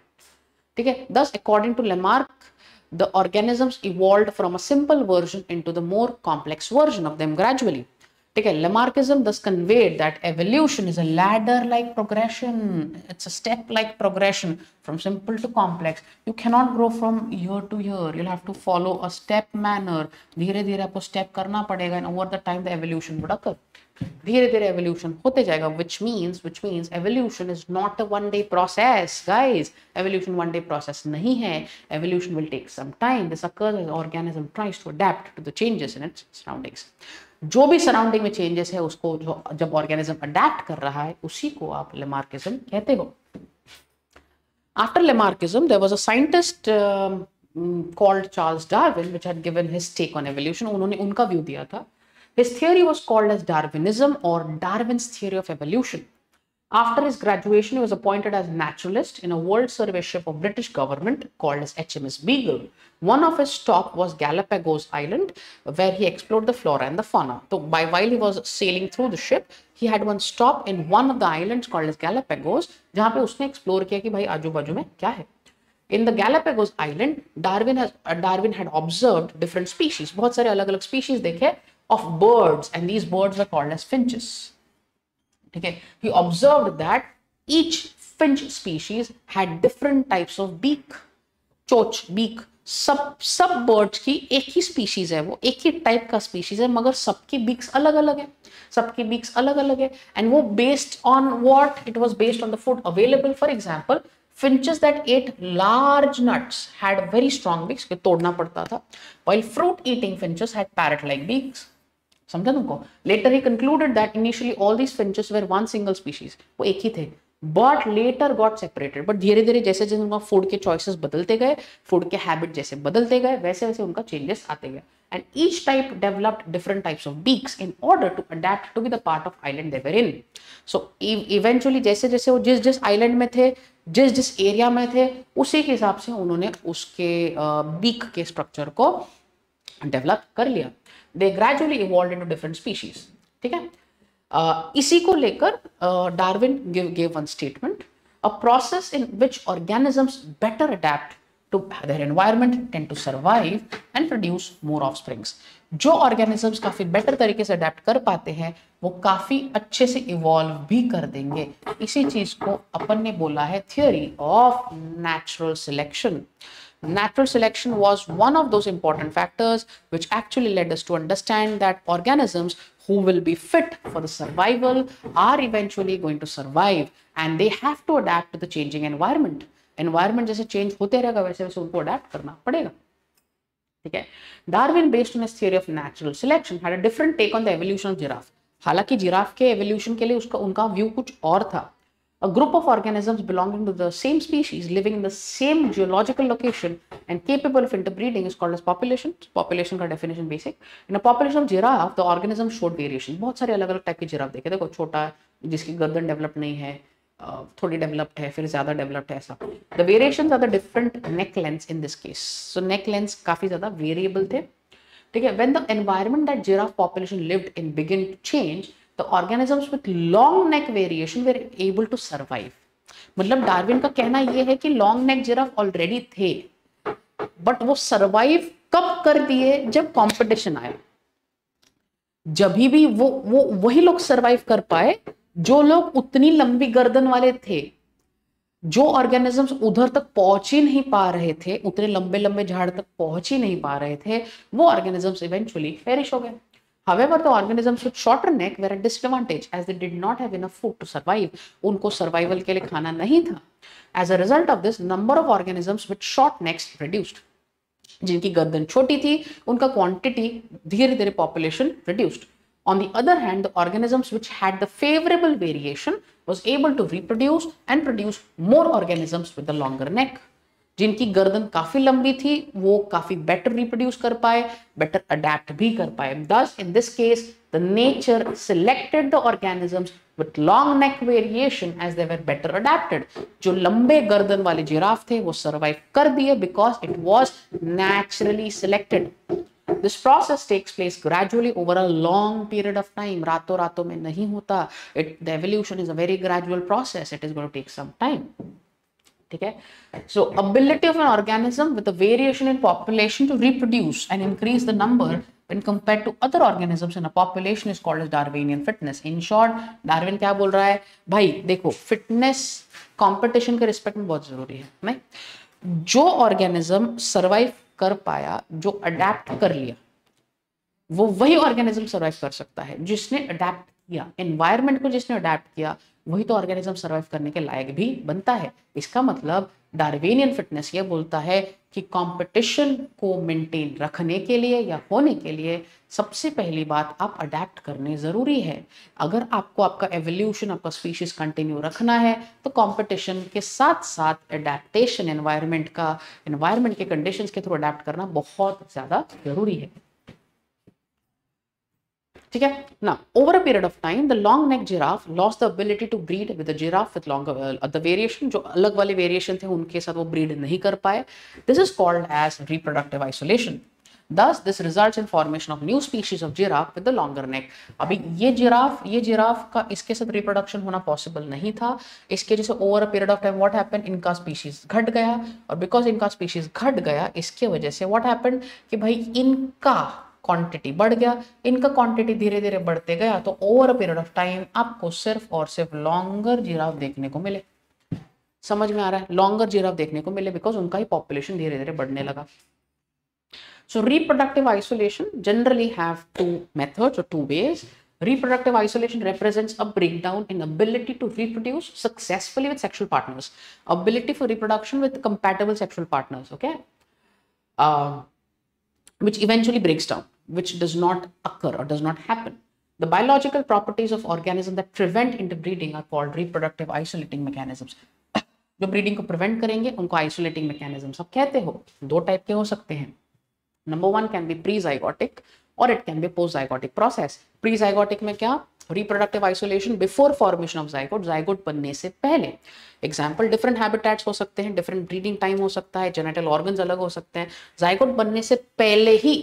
ठीक है. Thus, according to Lamarck, the organisms evolved from a simple version into the more complex version of them gradually. ठीक है. Lamarckism thus conveyed that evolution is a ladder-like progression. It's a step-like progression from simple to complex. You cannot grow from year to year. You'll have to follow a step manner. धीरे धीरे आपको step करना पड़ेगा, and over the time the evolution would occur. धीरे धीरे evolution होते जाएगा, which means evolution is not a one-day process, guys. Evolution one-day process नहीं है. Evolution will take some time. This occurs as the organism tries to adapt to the changes in its surroundings. जो भी surrounding में changes है उसको जब organism adapt कर रहा है उसी को आप लेमार्किज्म कहते हो. After Lamarckism there was a scientist called Charles Darwin which had given his take on evolution. उन्होंने उनका व्यू दिया था. His theory was called as Darwinism और Darwin's theory of evolution. After his graduation, he was appointed as naturalist in a World Survey ship of British government called as HMS Beagle. One of his stop was Galapagos Island, where he explored the flora and the fauna. So, while he was sailing through the ship, he had one stop in one of the islands called as Galapagos, जहाँ पे उसने explore किया कि भाई आजू बाजू में क्या है. In the Galapagos Island, Darwin had observed different species. बहुत सारे अलग-अलग species देखे of birds, and these birds were called as finches. Okay. He observed that each finch species had different types of beak. चोच, beak. सब birds की एक ही species है, वो एक ही type का species है, मगर सबकी beaks अलग-अलग है. सबकी beaks अलग-अलग है. And वो based on what? It was based on the food available. For example, finches that ate large nuts had very strong beaks, कि तोड़ना पड़ता था. While fruit-eating finches had parrot-like beaks. समझा तुमको. लेटर ही concluded that initially all these finches were one single species, वो एक ही थे, but later got separated. But धीरे धीरे जैसे जैसे उनका फूड के चॉइसेस बदलते गए, फूड के हैबिट जैसे बदलते गए, वैसे वैसे उनका चेंजेस आते गए. And each type developed different types of beaks in order to adapt to be the part of island they were in. So eventually जैसे जैसे वो जिस जिस आइलैंड में थे, जिस जिस एरिया में थे, उसी के हिसाब से उन्होंने उसके बीक के स्ट्रक्चर को डेवलप कर लिया. They gradually evolved into different species. ठीक है. इसी को लेकर Darwin gave one statement: a process in which organisms better adapt to their environment tend to survive and produce more offsprings. जो organisms काफी बेटर तरीके से अडेप्ट कर पाते हैं वो काफी अच्छे से इवॉल्व भी कर देंगे. इसी चीज को अपन ने बोला है theory of natural selection. Natural selection was one of those important factors which actually led us to understand that organisms who will be fit for the survival are eventually going to survive, and they have to adapt to the changing environment. Environment जैसे change होते रहेगा वैसे वैसे उनको adapt करना पड़ेगा. ठीक है. Darwin, based on his theory of natural selection, had a different take on the evolution of giraffe. हालांकि जिराफ के evolution के लिए उनका व्यू कुछ और था. A group of organisms belonging to the same species living in the same geological location and capable of interbreeding is called as population. Population का definition basic. In a population of giraffe, the organism showed variation. बहुत सारे अलग-अलग type के giraffe देखे. देखो छोटा जिसकी गर्दन डेवलप नहीं है, थोड़ी डेवलप्ड है, फिर ज्यादा डेवलप्ड है, ऐसा. The variations are the different neck lengths in this case. So neck lengths काफी ज्यादा variable थे. ठीक है. When the environment that giraffe population lived in began to change, the organisms with long neck variation were able to survive. मतलब Darwin का कहना यह है कि लॉन्ग नेक जिराफ ऑलरेडी थे, बट वो सरवाइव कब कर दिए? जब कंपटीशन आया. जब भी वो वही लोग सरवाइव कर पाए जो लोग उतनी लंबी गर्दन वाले थे. जो ऑर्गेनिजम्स उधर तक पहुंच ही नहीं पा रहे थे, उतने लंबे लंबे झाड़ तक पहुंच ही नहीं पा रहे थे, वो ऑर्गेनिजम्स इवेंचुअली पेरिश हो गए. However, the organisms with shorter neck were at disadvantage as they did not have enough food to survive. उनको survival के लिए खाना नहीं था. As a result of this, number of organisms with short necks reduced. जिनकी गर्दन छोटी थी उनका क्वांटिटी धीरे धीरे population reduced. On the other hand, the organisms which had the favorable variation was able to reproduce and produce more organisms with a longer neck. जिनकी गर्दन काफी लंबी थी वो काफी बेटर रिप्रोड्यूस कर पाए, बेटर अडेप्ट भी कर पाए. Thus, in this case, the nature selected the organisms with long neck variation as they were better adapted. जो लंबे गर्दन वाले जिराफ थे वो सर्वाइव कर दिए because it was naturally selected. This process takes place gradually over a long period of time. रातों रातों में नहीं होता. The evolution is a very gradual process. It is going to take some time. ठीक है. So ability of an organism with a variation in population to reproduce and increase the number when compared to other organisms in a population is called as Darwinian fitness. In short, Darwin क्या बोल रहा है? भाई देखो, fitness competition के respect में बहुत जरूरी है. नहीं, जो ऑर्गेनिज्म सर्वाइव कर पाया, जो अडेप्ट कर लिया, वो वही ऑर्गेनिज्म सर्वाइव कर सकता है जिसने अडेप्ट किया. एनवायरनमेंट को जिसने अडेप्ट किया वही तो ऑर्गेनिज्म सर्वाइव करने के लायक भी बनता है. इसका मतलब डार्विनियन फिटनेस ये बोलता है कि कंपटीशन को मेंटेन रखने के लिए या होने के लिए सबसे पहली बात आप अडेप्ट करने जरूरी है. अगर आपको आपका एवोल्यूशन, आपका स्पीशीज कंटिन्यू रखना है तो कंपटीशन के साथ साथ एडेप्टेशन, एनवायरनमेंट के कंडीशंस के थ्रू अडेप्ट करना बहुत ज्यादा जरूरी है. ठीक है ना. Over a period of time the long neck giraffe lost the ability to breed with the giraffe with longer the variation. जो अलग वाले वेरिएशन थे उनके साथ वो ब्रीड नहीं कर पाए. This is called as reproductive isolation. Thus, this results in formation of new species of giraffe with the longer neck. अभी ये जिराफ का इसके साथ रिप्रोडक्शन होना पॉसिबल नहीं था. इसके जैसे over a period of time what happened, इनका स्पीशीज घट गया, और बिकॉज इनका स्पीशीज घट गया इसके वजह से व्हाट हैपेंड कि भाई इनका क्वांटिटी बढ़ गया, इनका क्वांटिटी धीरे धीरे बढ़ते गया, तो over a period of time आपको सिर्फ और सिर्फ लॉन्गर जिराफ देखने को मिले. समझ में आ रहा है? लॉन्गर जिराफ देखने को मिले बिकॉज उनका ही पॉपुलेशन धीरे धीरे बढ़ने लगा. So reproductive isolation generally have two methods or two ways. Reproductive isolation represents a breakdown in ability to reproduce successfully with sexual partners. Ability for reproduction with compatible sexual partners, okay? Which eventually breaks down, which does not occur or does not happen. The biological properties of organisms that prevent interbreeding are called reproductive isolating mechanisms. जो breeding को prevent करेंगे उनको isolating mechanisms आप कहते हो. दो type के हो सकते हैं. Number one can be pre-zygotic or it can be post-zygotic process. Pre-zygotic में क्या? Reproductive isolation before formation of zygote, zygote बनने से पहले. Example, different habitats हो सकते हैं, different breeding time हो सकता है, genital organs अलग हो सकते हैं. Zygote बनने से पहले ही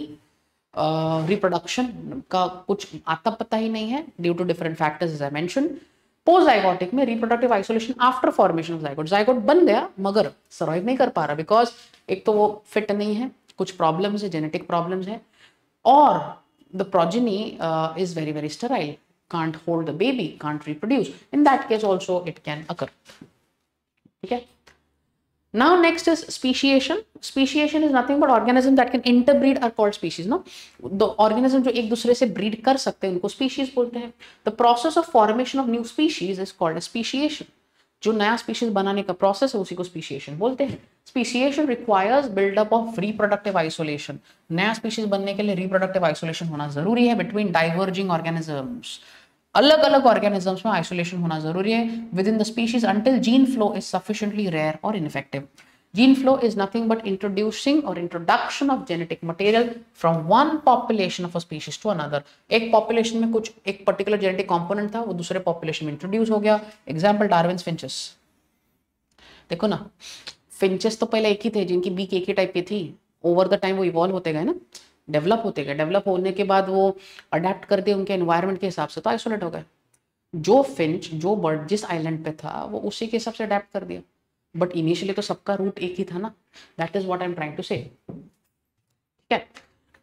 reproduction का कुछ आता पता ही नहीं है due to different factors as I mentioned. Post-zygotic में reproductive isolation after formation of zygote. Zygote बन गया मगर survive नहीं कर पा रहा because एक तो वो fit नहीं है, कुछ प्रॉब्लम्स है, जेनेटिक प्रॉब्लम्स है, और the progeny is very very sterile, can't hold the baby, can't reproduce. In that case also it can occur. ठीक है. Now next is speciation. Speciation is nothing but organism that can interbreed are called species. No, the organism जो एक दूसरे से breed कर सकते हैं उनको स्पीशीज बोलते हैं. The process of formation of new species is called speciation. जो नया स्पीशीज बनाने का प्रोसेस है उसी को स्पीशिएशन बोलते हैं. Speciation requires buildup of reproductive isolation. नया स्पीशीज बनने के लिए रिप्रोडक्टिव आइसोलेशन होना जरूरी है बिटवीन डाइवर्जिंग ऑर्गेनिजम्स. अलग अलग ऑर्गेनिजम्स में आइसोलेशन होना जरूरी है within the species until gene flow is sufficiently rare और ineffective. Gene flow is nothing but introduction of genetic material from one population of a species to another. एक population में कुछ एक particular genetic component था, वो दूसरे population में introduce हो गया. Example, Darwin's finches. देखो ना, finches तो पहले एक ही थे जिनकी beak एक ही टाइप की थी. Over the time वो evolve होते गए ना, develop होते गए. Develop होने के बाद वो adapt कर दिए उनके environment के हिसाब से, तो isolate हो गए. जो finch, जो bird जिस island पे था वो उसी के हिसाब से adapt कर दिया. बट इनिशियली तो सबका रूट एक ही था ना. That is what I am trying to say. ठीक है.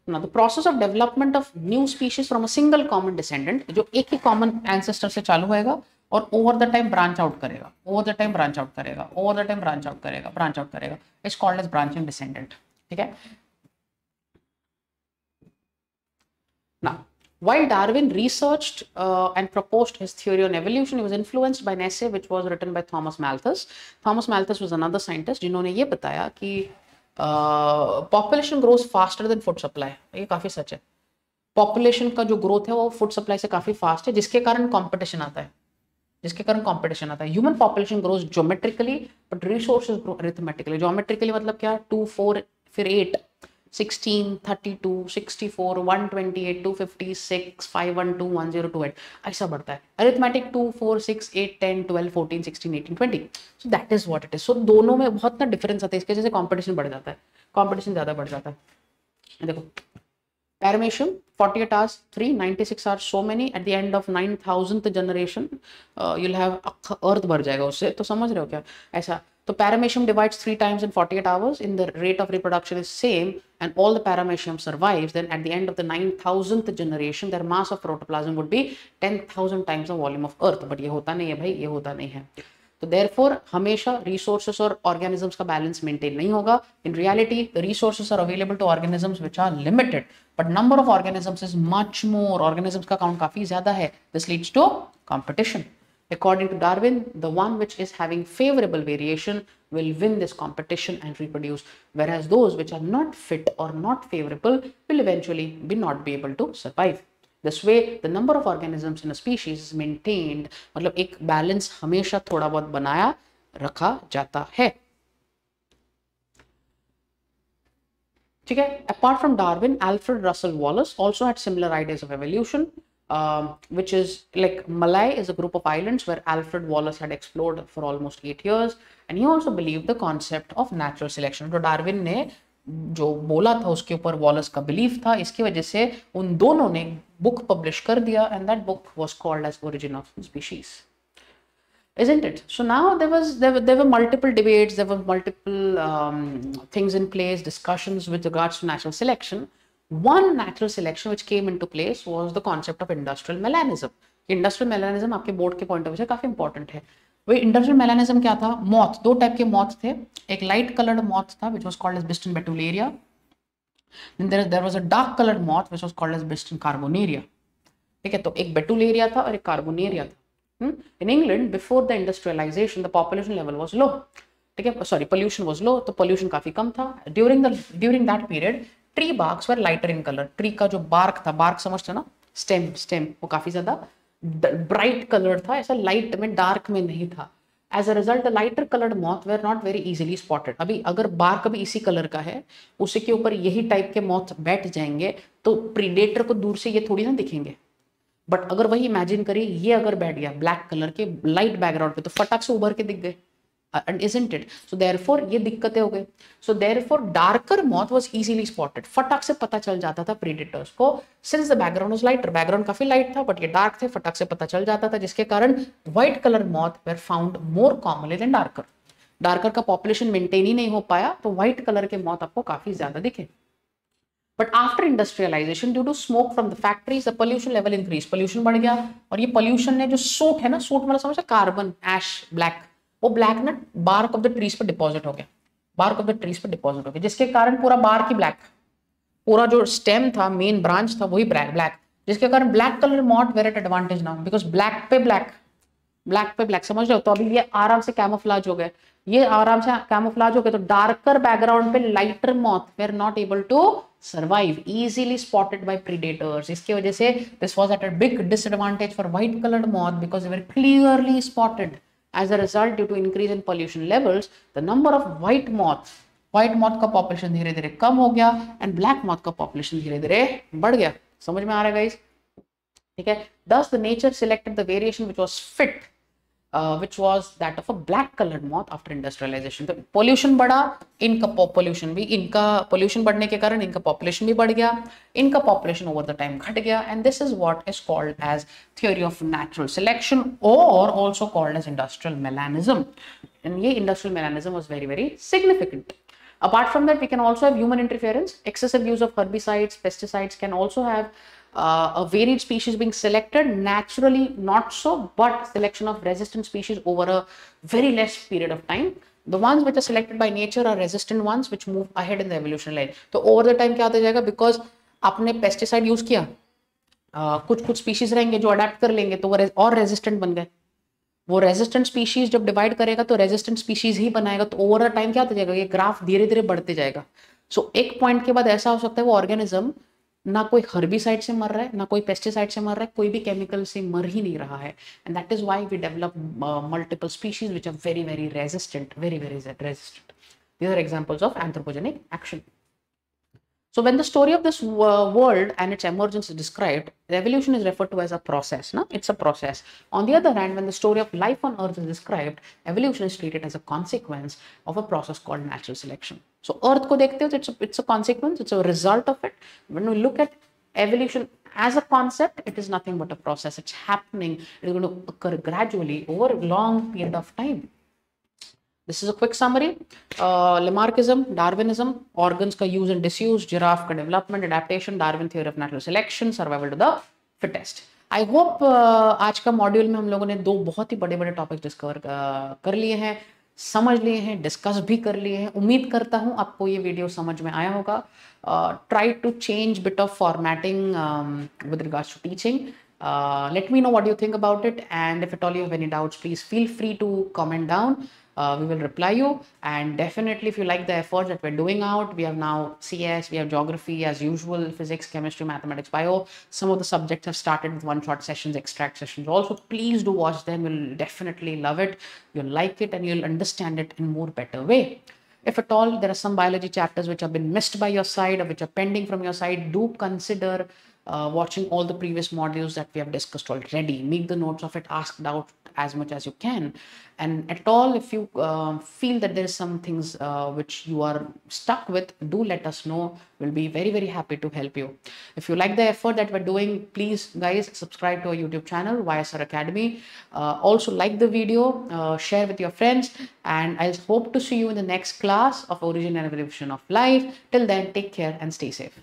Now the process of development of new species from a single common descendant, जो एक ही कॉमन एंसेस्टर से चालू होएगा और over the time branch out करेगा, over the time branch out करेगा, over the time branch out करेगा, ब्रांच आउट करेगा, is called as branching descendant. ठीक है. Now while Darwin researched and proposed his theory on evolution, he was influenced by an essay which was written by Thomas Malthus. Thomas Malthus was another scientist जिन्होंने ये बताया कि population grows faster than food supply, ये काफी सच है। Population का जो growth है वो फूड सप्लाई से काफी फास्ट है, जिसके कारण कंपटीशन आता है, जिसके कारण कंपटीशन आता है। Human population grows geometrically but resources grow arithmetically. Geometrically मतलब क्या, 2 4 फिर 8 16 32 64 128 256 512 1028 ऐसा बढ़ता है। Arithmetic 2 4 6 8 10 12 14 16 18 20। So that is what it is. So दोनों में बहुत ना डिफरेंस आता है, इसके वजह से कंपटीशन बढ़ जाता है, कंपटीशन ज्यादा बढ़ जाता है। देखो Paramecium 48 hours 3 96 hours so many at the end of 9000th generation you'll have earth भर जाएगा उससे, तो समझ रहे हो क्या ऐसा। तो Paramecium divides 3 times in 48 hours in the rate of reproduction is same and all the Paramecium survives, then at the end of the 9000th generation their mass of protoplasm would be 10,000 times the volume of earth। but ये होता नहीं है भाई, ये होता नहीं है। तो देयरफॉर हमेशा रिसोर्सेस और ऑर्गेनिजम्स का बैलेंस मेंटेन नहीं होगा। In reality the resources are available to organisms which are limited but number of organisms is much more. Organisms का काउंट काफी ज्यादा है, this leads to competition. According to Darwin, the one which is having favorable variation will win this competition and reproduce, whereas those which are not fit or not favorable will eventually not be able to survive. This way, the number of organisms in a species is maintained, मतलब एक balance हमेशा थोड़ा बहुत बनाया रखा जाता है। ठीक है। Apart from Darwin, Alfred Russel Wallace also had similar ideas of evolution, which is like Malay is a group of islands where Alfred Wallace had explored for almost 8 years, and he also believed the concept of natural selection. तो Darwin ने जो बोला था उसके ऊपर Wallace का belief था, इसकी वजह से उन दोनों ने बुक पब्लिश कर दिया and that book was called as origin of species, isn't it? So now there were multiple debates, there were multiple things in place, discussions with regards to natural selection. One natural selection which came into place was the concept of industrial melanism. Industrial melanism आपके board के point of view से काफी important है। वही industrial melanism क्या था? Moth, दो type के मॉथ थे। एक लाइट कलर्ड मॉथ था which was called as Biston betuliera. Then there was a dark colored moth which was called as Biston carbonaria. ठीक है, तो एक बेटुलेरिया था और एक कार्बोनेरिया था। In England before the industrialization the population level was low. ठीक है, sorry, pollution was low, तो pollution काफी कम था। During that period tree barks were lighter in color. Tree का जो bark था, bark समझते ना, stem वो काफी ज्यादा bright colored था, ऐसा light में dark में नहीं था। As a result, the lighter colored moth were not very easily spotted. अभी अगर bark अभी इसी कलर का है, उसी के ऊपर यही टाइप के moth बैठ जाएंगे तो प्रीडेटर को दूर से ये थोड़ी ना दिखेंगे। बट अगर वही इमेजिन करिए ये अगर बैठ गया ब्लैक कलर के लाइट बैकग्राउंड पे तो फटाक से उभर के दिख गए, isn't it? So therefore ये दिक्कतें हो गई। So therefore darker moth was easily spotted, फटाक से पता चल जाता था प्रीडेटर्स को, since the background was lighter, background काफी लाइट था बट ये डार्क थे, फटाक से पता चल जाता था, जिसके कारण white colour moth were found more commonly than darker. Darker का पॉपुलेशन मेंटेन ही नहीं हो पाया तो व्हाइट कलर के moth आपको काफी ज्यादा दिखे। But after industrialization, due to smoke from the factories, the pollution level increased. Pollution बढ़ गया और ये pollution ने जो soot है ना, soot मतलब समझे कार्बन, ash, black, वो black ना bark of the trees पर deposit हो गया, bark of the trees पर deposit हो गया, जिसके कारण पूरा bark ही black, पूरा जो stem था, main branch था, वही black, जिसके कारण black color moth were at advantage now because black पे black समझ रहे हो। तो अभी ये आराम से camouflage हो गए, ये आराम से camouflage हो गए, तो darker background पे lighter moth were not able to survive, easily spotted by predators. इसके वजह से this was at a big disadvantage for white colored moth because they were clearly spotted. As a result, due to increase in pollution levels, the number of white moth का population धीरे धीरे कम हो गया and black moth का population धीरे धीरे बढ़ गया। समझ में आ रहा है guys? ठीक है। Thus the nature selected the variation which was fit, which was that of a black colored moth after industrialization. तो pollution बढ़ा, इनका pollution बढ़ने के कारण इनका population भी बढ़ गया, इनका population over the time घट गया, and this is what is called as theory of natural selection or also called as industrial melanism. And ये industrial melanism was very very significant. Apart from that, we can also have human interference. Excessive use of herbicides, pesticides can also have a varied species being selected. Naturally not so, but selection of resistant species over a very less period of time. The ones which are selected by nature are resistant ones which move ahead in the evolution line. तो over the time क्या होता जाएगा, because आपने pesticide use किया, कुछ species रहेंगे जो adapt कर लेंगे तो वो और resistant बन गए, वो रेजिस्टेंट स्पीशीज जब डिवाइड करेगा तो रेजिस्टेंट स्पीशीज ही बनाएगा, तो ओवर द टाइम क्या होता जाएगा, ये ग्राफ धीरे धीरे बढ़ते जाएगा। सो एक पॉइंट के बाद ऐसा हो सकता है वो ऑर्गेनिज्म ना कोई हर्बिसाइड से मर रहा है, ना कोई पेस्टिसाइड से मर रहा है, कोई भी केमिकल से मर ही नहीं रहा है। And that is why we develop multiple species which are very very resistant, very very resistant. These are examples of anthropogenic action. So when the story of this world and its emergence is described, the evolution is referred to as a process. No? It's a process. On the other hand, when the story of life on Earth is described, evolution is treated as a consequence of a process called natural selection. So Earth ko dekhte ho, it's a consequence, it's a result of it. When we look at evolution as a concept, it is nothing but a process. It's happening. It is going to occur gradually over a long period of time. This is a quick summary. Lamarckism, Darwinism, organs का use and disuse, giraffe का development, adaptation, Darwin theory of natural selection, survival to the fittest. I hope आज का module में हम लोगों ने दो बहुत ही बड़े बड़े टॉपिक्स डिस्कवर कर लिए हैं, समझ लिए हैं, डिस्कस भी कर लिए हैं. उम्मीद करता हूँ आपको ये वीडियो समझ में आया होगा. Try to change bit of formatting with regards to teaching. Let me know what you think about it, and if at all you have any doubts, please feel free to comment down. We will reply you, and definitely if you like the efforts that we're doing out, we have now CS, we have geography as usual, physics, chemistry, mathematics, bio. Some of the subjects have started with one-shot sessions, extract sessions also. Please do watch them. You'll definitely love it, you'll like it, and you'll understand it in more better way. If at all there are some biology chapters which have been missed by your side or which are pending from your side, do consider watching all the previous modules that we have discussed already. Make the notes of it, ask out as much as you can. And at all, if you feel that there is some things which you are stuck with, do let us know. We'll be very, very happy to help you. If you like the effort that we're doing, please guys subscribe to our YouTube channel, YSR Academy. Also like the video, share with your friends, and I hope to see you in the next class of Origin and Evolution of Life. Till then, take care and stay safe.